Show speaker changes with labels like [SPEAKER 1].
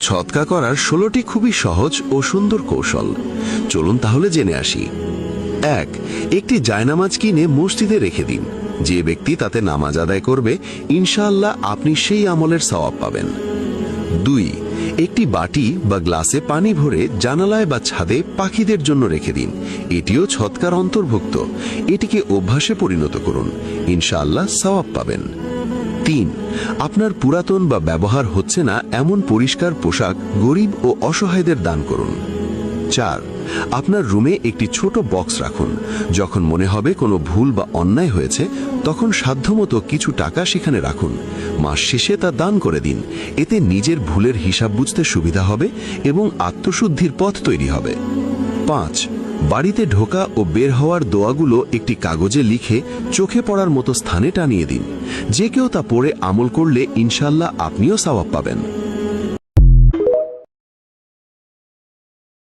[SPEAKER 1] সদকা করার 16টি খুবই সহজ ও সুন্দর কৌশল। চলুন তাহলে জেনে আসি। 1. একটি জায়নামাজ কিনে মসজিদে রেখে দিন। যে ব্যক্তি তাতে নামাজ আদায় করবে, ইনশাআল্লাহ আপনি সেই আমলের সওয়াব পাবেন। 2. একটি বাটি বা গ্লাসে পানি ভরে জানালায় বা ছাদে পাখিদের জন্য রেখে দিন। এটিও সদকার অন্তর্ভুক্ত। এটিকে অভ্যাসে পরিণত করুন, ইনশাআল্লাহ সওয়াব পাবেন। 3. আপনার পুরাতন বা ব্যবহার হচ্ছে না এমন পরিষ্কার পোশাক গরিব ও অসহায়দের দান করুন। 4. আপনার রুমে একটি ছোট বক্স রাখুন। যখন মনে হবে কোনো ভুল বা অন্যায় হয়েছে, তখন সাধ্যমতো কিছু টাকা সেখানে রাখুন। মাস শেষে তা দান করে দিন। এতে নিজের ভুলের হিসাব বুঝতে সুবিধা হবে এবং আত্মশুদ্ধির পথ তৈরি হবে। 5. বাড়িতে ঢোকা ও বের হওয়ার দোয়াগুলো একটি কাগজে লিখে চোখে পড়ার মতো স্থানে টানিয়ে দিন। যে কেউ তা পড়ে আমল করলে ইনশাআল্লাহ আপনিও সওয়াব পাবেন।